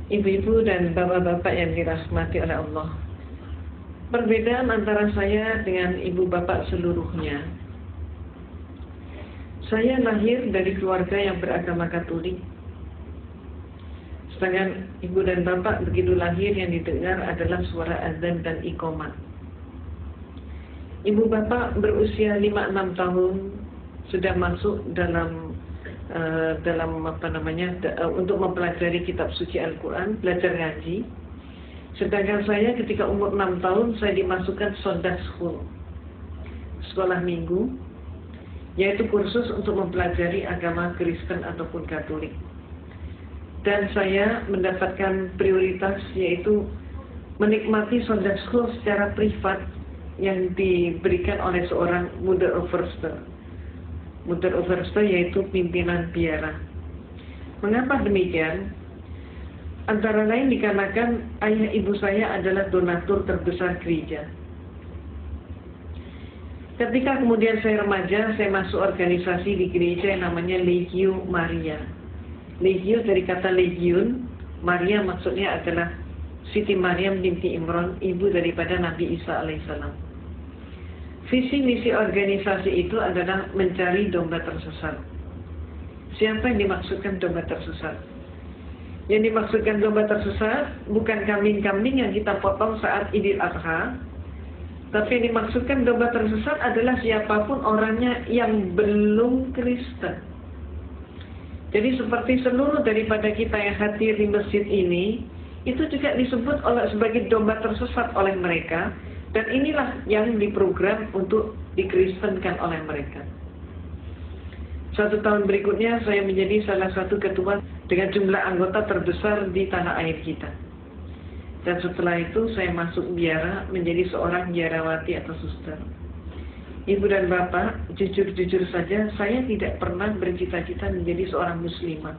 Ibu-ibu dan bapak-bapak yang dirahmati oleh Allah. Perbedaan antara saya dengan ibu bapak seluruhnya. Saya lahir dari keluarga yang beragama Katolik. Sedangkan ibu dan bapak begitu lahir yang didengar adalah suara azan dan iqamah. Ibu bapak berusia 5-6 tahun sudah masuk untuk mempelajari kitab suci Al-Quran, belajar ngaji. Sedangkan saya ketika umur 6 tahun saya dimasukkan Sunday School, sekolah minggu, yaitu kursus untuk mempelajari agama Kristen ataupun Katolik. Dan saya mendapatkan prioritas, yaitu menikmati Sunday School secara privat yang diberikan oleh seorang Mother Overster. Mother Overster yaitu pimpinan biara. Mengapa demikian? Antara lain dikarenakan ayah ibu saya adalah donatur terbesar gereja. Ketika kemudian saya remaja, saya masuk organisasi di gereja yang namanya Legio Maria. Legio dari kata legion, Maria maksudnya adalah Siti Maryam binti Imran, ibu daripada Nabi Isa alaihissalam. Visi misi organisasi itu adalah mencari domba tersesat. Siapa yang dimaksudkan domba tersesat? Yang dimaksudkan domba tersesat bukan kambing-kambing yang kita potong saat Idul Adha, tapi yang dimaksudkan domba tersesat adalah siapapun orangnya yang belum Kristen. Jadi seperti seluruh daripada kita yang hadir di masjid ini, itu juga disebut sebagai domba tersesat oleh mereka. Dan inilah yang diprogram untuk dikristenkan oleh mereka. 1 tahun berikutnya saya menjadi salah satu ketua dengan jumlah anggota terbesar di tanah air kita. Dan setelah itu saya masuk biara menjadi seorang biarawati atau suster. Ibu dan bapak, jujur-jujur saja saya tidak pernah bercita-cita menjadi seorang muslimah.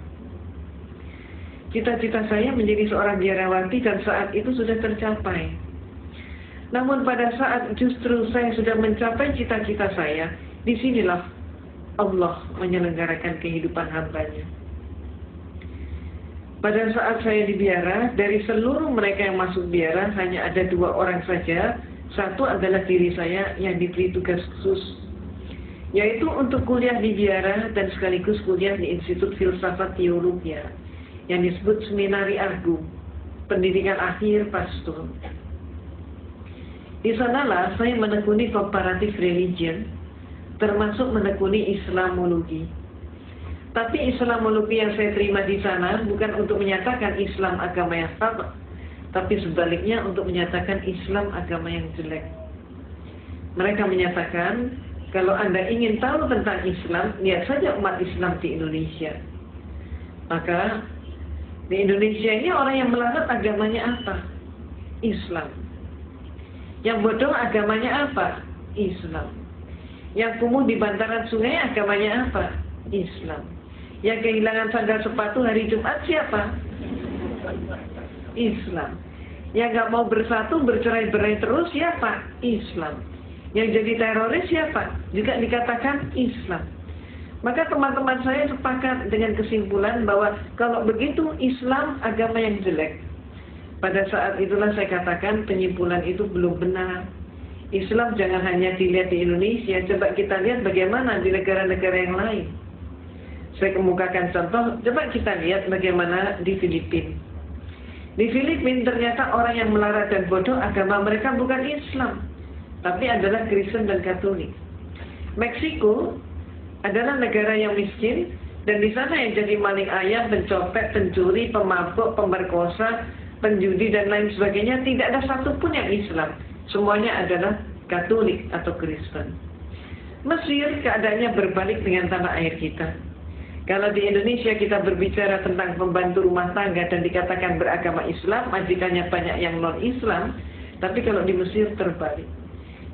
Cita-cita saya menjadi seorang biarawati dan saat itu sudah tercapai. Namun pada saat justru saya sudah mencapai cita-cita saya, disinilah Allah menyelenggarakan kehidupan hambanya. Pada saat saya di biara, dari seluruh mereka yang masuk biara, hanya ada 2 orang saja. Satu adalah diri saya yang diberi tugas khusus, yaitu untuk kuliah di biara dan sekaligus kuliah di Institut Filsafat Teologi yang disebut Seminari Agung, pendidikan akhir pastor. Di sanalah saya menekuni comparative religion, termasuk menekuni Islamologi. Tapi Islamologi yang saya terima di sana bukan untuk menyatakan Islam agama yang sama, tapi sebaliknya untuk menyatakan Islam agama yang jelek. Mereka menyatakan, kalau Anda ingin tahu tentang Islam, lihat saja umat Islam di Indonesia. Maka di Indonesia ini orang yang melarat agamanya apa? Islam. Yang bodoh agamanya apa? Islam. Yang kumuh di bantaran sungai agamanya apa? Islam. Yang kehilangan sandal sepatu hari Jumat siapa? Islam. Yang gak mau bersatu, bercerai-berai terus siapa? Islam. Yang jadi teroris siapa? Juga dikatakan Islam. Maka teman-teman saya sepakat dengan kesimpulan bahwa kalau begitu Islam agama yang jelek. Pada saat itulah saya katakan penyimpulan itu belum benar. Islam jangan hanya dilihat di Indonesia, coba kita lihat bagaimana di negara-negara yang lain. Saya kemukakan contoh, coba kita lihat bagaimana di Filipina. Di Filipina ternyata orang yang melarat dan bodoh agama mereka bukan Islam, tapi adalah Kristen dan Katolik. Meksiko adalah negara yang miskin, dan di sana yang jadi maling ayam, pencopet, pencuri, pemabuk, pemerkosa, penjudi dan lain sebagainya, tidak ada satupun yang Islam. Semuanya adalah Katolik atau Kristen. Mesir keadaannya berbalik dengan tanah air kita. Kalau di Indonesia kita berbicara tentang pembantu rumah tangga dan dikatakan beragama Islam, majikannya banyak yang non-Islam, tapi kalau di Mesir terbalik.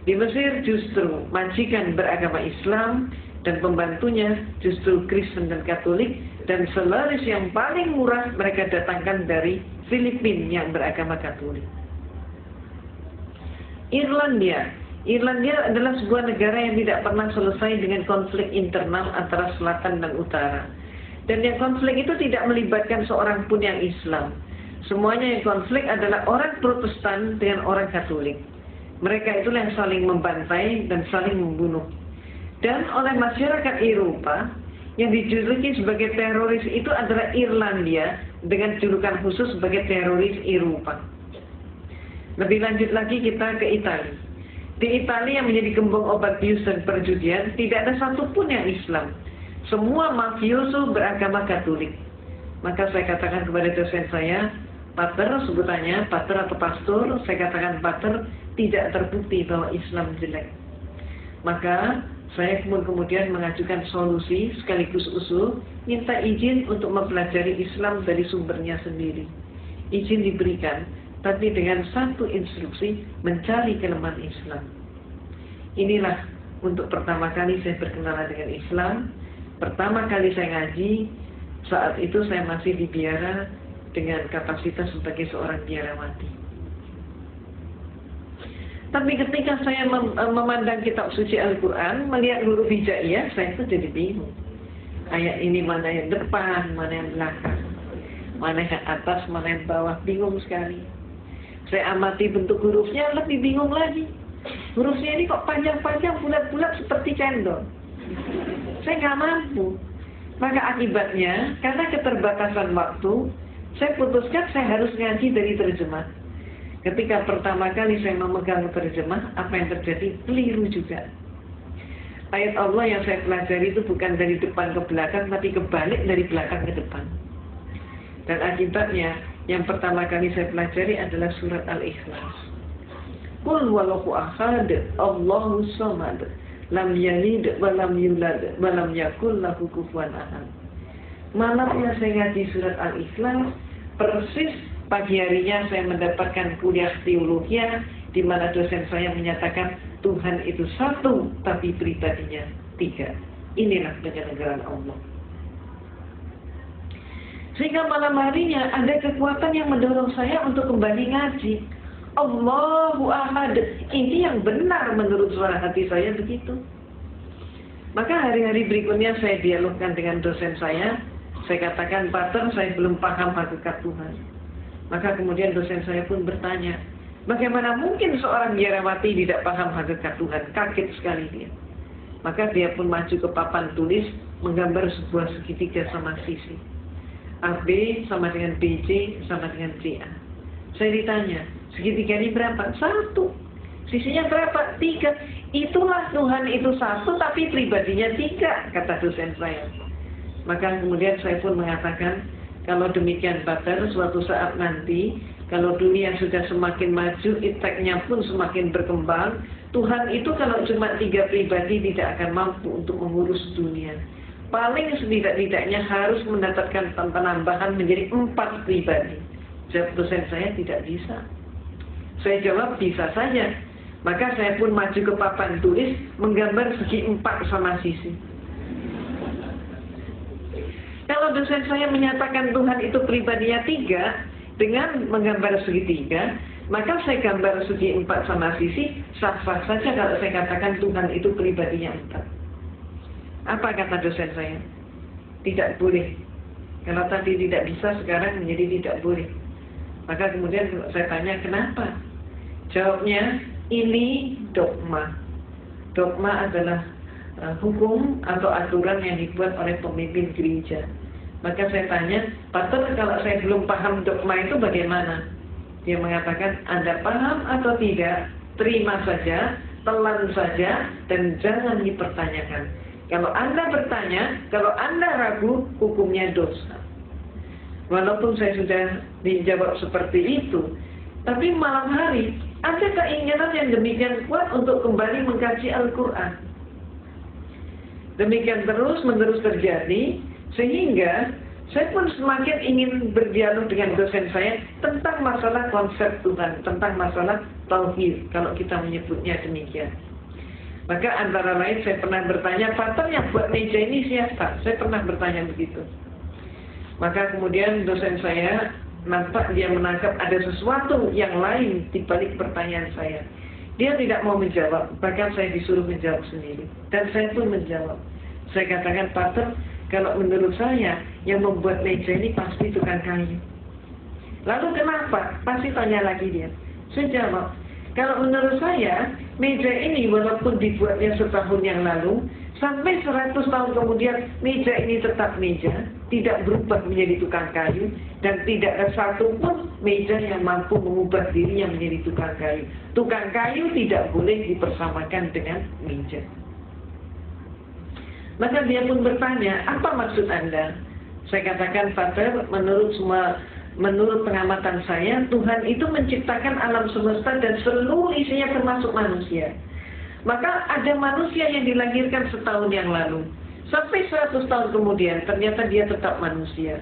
Di Mesir justru majikan beragama Islam dan pembantunya justru Kristen dan Katolik, dan selaris yang paling murah mereka datangkan dari Filipina yang beragama Katolik. Irlandia adalah sebuah negara yang tidak pernah selesai dengan konflik internal antara selatan dan utara. Dan yang konflik itu tidak melibatkan seorang pun yang Islam. Semuanya yang konflik adalah orang Protestan dengan orang Katolik. Mereka itulah yang saling membantai dan saling membunuh. Dan oleh masyarakat Eropa, yang dijuluki sebagai teroris itu adalah Irlandia dengan julukan khusus sebagai teroris Eropa. Lebih lanjut lagi kita ke Italia. Di Italia yang menjadi gembong obat bius dan perjudian, tidak ada satupun yang Islam. Semua mafioso beragama Katolik. Maka saya katakan kepada dosen saya, Pater, sebutannya Pater atau Pastor, saya katakan Pater, tidak terbukti bahwa Islam jelek. Maka saya kemudian mengajukan solusi sekaligus usul, minta izin untuk mempelajari Islam dari sumbernya sendiri. Izin diberikan, tapi dengan satu instruksi, mencari kelemahan Islam. Inilah untuk pertama kali saya berkenalan dengan Islam. Pertama kali saya ngaji, saat itu saya masih di biara dengan kapasitas sebagai seorang biarawati. Tapi ketika saya memandang kitab suci Al-Quran, melihat huruf hijaiyah, saya itu jadi bingung. Ayat ini mana yang depan, mana yang belakang, mana yang atas, mana yang bawah, bingung sekali. Saya amati bentuk hurufnya, lebih bingung lagi. Hurufnya ini kok panjang-panjang, bulat-bulat seperti cendol. Saya nggak mampu. Maka akibatnya, karena keterbatasan waktu, saya putuskan saya harus ngaji dari terjemah. Ketika pertama kali saya memegang terjemah, apa yang terjadi? Keliru juga. Ayat Allah yang saya pelajari itu bukan dari depan ke belakang, tapi kebalik dari belakang ke depan. Dan akibatnya, yang pertama kali saya pelajari adalah surat Al-Ikhlas. Qul huwallahu ahad, Allahu samad, lam yalid wa lam yulad wa lam yakul lahu kufuwan ahad. Malamnya saya ngaji surat Al-Ikhlas, persis pagi harinya saya mendapatkan kuliah teologi di mana dosen saya menyatakan Tuhan itu satu tapi pribadinya tiga. Inilah penyelenggaraan Allah. Sehingga malam harinya ada kekuatan yang mendorong saya untuk kembali ngaji. Allahu ahad. Ini yang benar menurut suara hati saya begitu. Maka hari-hari berikutnya saya dialogkan dengan dosen saya. Saya katakan, Pater, saya belum paham hakikat Tuhan. Maka kemudian dosen saya pun bertanya, bagaimana mungkin seorang biarawati tidak paham hakikat Tuhan? Kaget sekali dia. Maka dia pun maju ke papan tulis, menggambar sebuah segitiga sama sisi. AB sama dengan BC sama dengan CA. Saya ditanya, segitiga ini berapa? 1. Sisinya berapa? 3. Itulah Tuhan itu satu tapi pribadinya 3, kata dosen saya. Maka kemudian saya pun mengatakan, kalau demikian Pater, suatu saat nanti, kalau dunia sudah semakin maju, ipteknya pun semakin berkembang, Tuhan itu kalau cuma 3 pribadi tidak akan mampu untuk mengurus dunia. Paling setidak-tidaknya harus mendapatkan penambahan menjadi 4 pribadi. Jawab dosen saya, tidak bisa. Saya jawab, bisa saja. Maka saya pun maju ke papan tulis, menggambar segi 4 sama sisi. Kalau dosen saya menyatakan Tuhan itu pribadinya 3, dengan menggambar segitiga, maka saya gambar segi 4 sama sisi, sah-sah saja kalau saya katakan Tuhan itu pribadinya 4. Apa kata dosen saya? Tidak boleh. Kalau tadi tidak bisa, sekarang menjadi tidak boleh. Maka kemudian saya tanya, kenapa? Jawabnya, ini dogma. Dogma adalah hukum atau aturan yang dibuat oleh pemimpin gereja. Maka saya tanya, Pater, kalau saya belum paham dogma itu bagaimana? Dia mengatakan, Anda paham atau tidak? Terima saja, telan saja, dan jangan dipertanyakan. Kalau Anda bertanya, kalau Anda ragu, hukumnya dosa. Walaupun saya sudah dijawab seperti itu, tapi malam hari ada keinginan yang demikian kuat untuk kembali mengkaji Al-Quran. Demikian terus-menerus terjadi, sehingga saya pun semakin ingin berdialog dengan dosen saya tentang masalah konsep Tuhan, tentang masalah tauhid, kalau kita menyebutnya demikian. Maka antara lain saya pernah bertanya, Pater yang buat meja ini siapa? Saya pernah bertanya begitu. Maka kemudian dosen saya nampak dia menangkap ada sesuatu yang lain di balik pertanyaan saya. Dia tidak mau menjawab, bahkan saya disuruh menjawab sendiri. Dan saya pun menjawab. Saya katakan, Pater, kalau menurut saya yang membuat meja ini pasti tukang kayu. Lalu kenapa? Pasti tanya lagi dia. Saya jawab, kalau menurut saya, meja ini walaupun dibuatnya setahun yang lalu, sampai 100 tahun kemudian meja ini tetap meja, tidak berubah menjadi tukang kayu, dan tidak ada satupun meja yang mampu mengubah dirinya menjadi tukang kayu. Tukang kayu tidak boleh dipersamakan dengan meja. Maka dia pun bertanya, apa maksud Anda? Saya katakan, Father, menurut pengamatan saya, Tuhan itu menciptakan alam semesta dan seluruh isinya termasuk manusia. Maka ada manusia yang dilahirkan setahun yang lalu. Sampai 100 tahun kemudian, ternyata dia tetap manusia.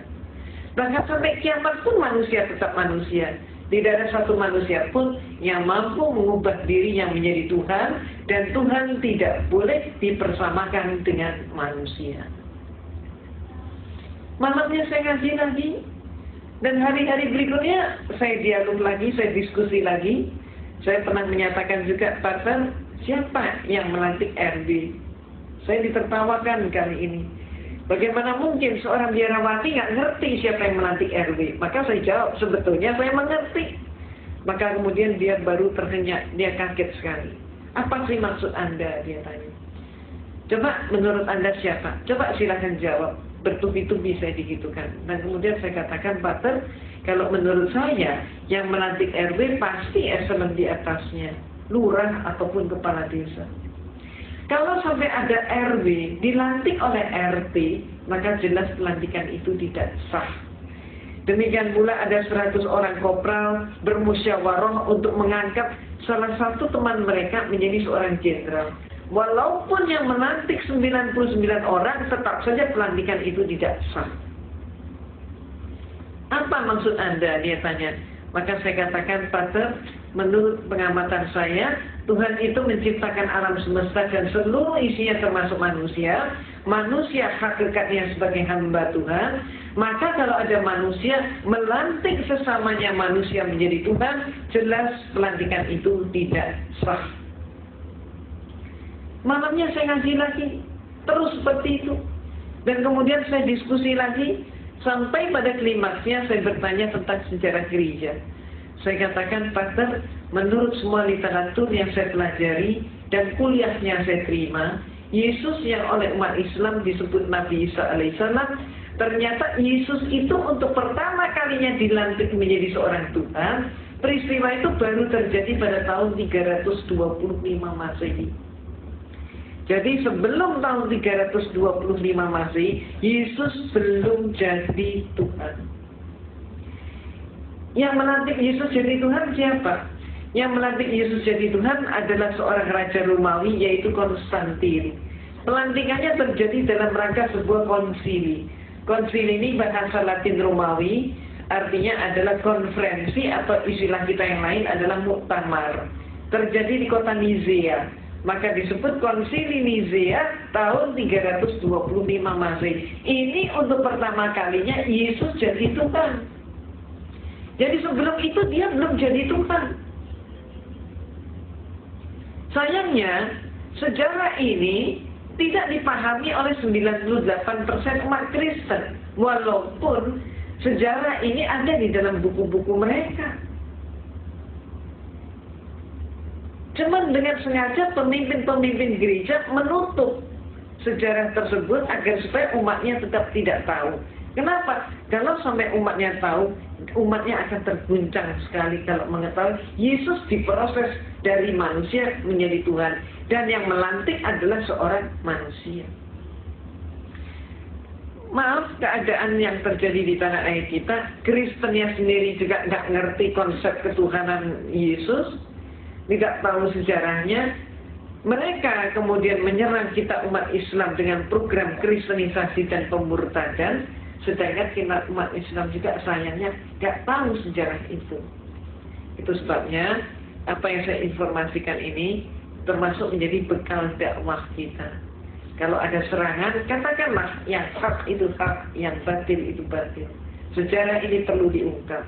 Bahkan sampai kiamat pun manusia tetap manusia. Tidak ada satu manusia pun yang mampu mengubah dirinya menjadi Tuhan. Dan Tuhan tidak boleh dipersamakan dengan manusia. Malamnya saya ngaji lagi. Dan hari-hari berikutnya saya dialog lagi, saya diskusi lagi. Saya pernah menyatakan juga, Pastor, siapa yang melantik RW? Saya ditertawakan kali ini. Bagaimana mungkin seorang biarawati nggak ngerti siapa yang melantik RW? Maka saya jawab, sebetulnya saya mengerti. Maka kemudian dia baru terhenyak, dia kaget sekali. Apa sih maksud Anda? Dia tanya. Coba menurut Anda siapa? Coba silakan jawab. Bertubi-tubi saya digitukan. Dan kemudian saya katakan, Pater, kalau menurut saya yang melantik RW pasti eselon di atasnya, lurah ataupun kepala desa. Kalau sampai ada RW dilantik oleh RT, maka jelas pelantikan itu tidak sah. Demikian pula ada 100 orang kopral bermusyawarah untuk mengangkat salah satu teman mereka menjadi seorang jenderal. Walaupun yang melantik 99 orang, tetap saja pelantikan itu tidak sah. Apa maksud Anda? Dia tanya. Maka saya katakan, Pater, menurut pengamatan saya, Tuhan itu menciptakan alam semesta dan seluruh isinya termasuk manusia. Manusia hakikatnya sebagai hamba Tuhan. Maka kalau ada manusia melantik sesamanya manusia menjadi Tuhan, jelas pelantikan itu tidak sah. Malamnya saya ngaji lagi, terus seperti itu. Dan kemudian saya diskusi lagi, sampai pada klimaksnya saya bertanya tentang sejarah gereja. Saya katakan, Pastor, menurut semua literatur yang saya pelajari dan kuliahnya saya terima, Yesus yang oleh umat Islam disebut Nabi Isa alaihissalam, ternyata Yesus itu untuk pertama kalinya dilantik menjadi seorang Tuhan. Peristiwa itu baru terjadi pada tahun 325 Masehi. Jadi sebelum tahun 325 Masehi, Yesus belum jadi Tuhan. Yang melantik Yesus jadi Tuhan siapa? Yang melantik Yesus jadi Tuhan adalah seorang raja Romawi, yaitu Konstantin. Pelantikannya terjadi dalam rangka sebuah konsili. Konsili ini bahasa Latin Romawi, artinya adalah konferensi atau istilah kita yang lain adalah muktamar. Terjadi di kota Nizea. Maka disebut konsili Nizea tahun 325 Masehi. Ini untuk pertama kalinya Yesus jadi Tuhan. Jadi sebelum itu dia belum jadi Tuhan. Sayangnya, sejarah ini tidak dipahami oleh 98% umat Kristen. Walaupun sejarah ini ada di dalam buku-buku mereka. Cuman dengan sengaja pemimpin-pemimpin gereja menutup sejarah tersebut agar supaya umatnya tetap tidak tahu. Kenapa? Kalau sampai umatnya tahu, umatnya akan terguncang sekali kalau mengetahui Yesus diproses dari manusia menjadi Tuhan. Dan yang melantik adalah seorang manusia. Maaf, keadaan yang terjadi di tanah air kita, Kristennya sendiri juga nggak ngerti konsep ketuhanan Yesus. Tidak tahu sejarahnya. Mereka kemudian menyerang kita umat Islam dengan program kristenisasi dan pemurtadan, sedangkan kita umat Islam juga sayangnya tidak tahu sejarah itu. Itu sebabnya apa yang saya informasikan ini termasuk menjadi bekal dakwah kita. Kalau ada serangan, katakanlah yang hak itu hak, yang batil itu batil. Sejarah ini perlu diungkap.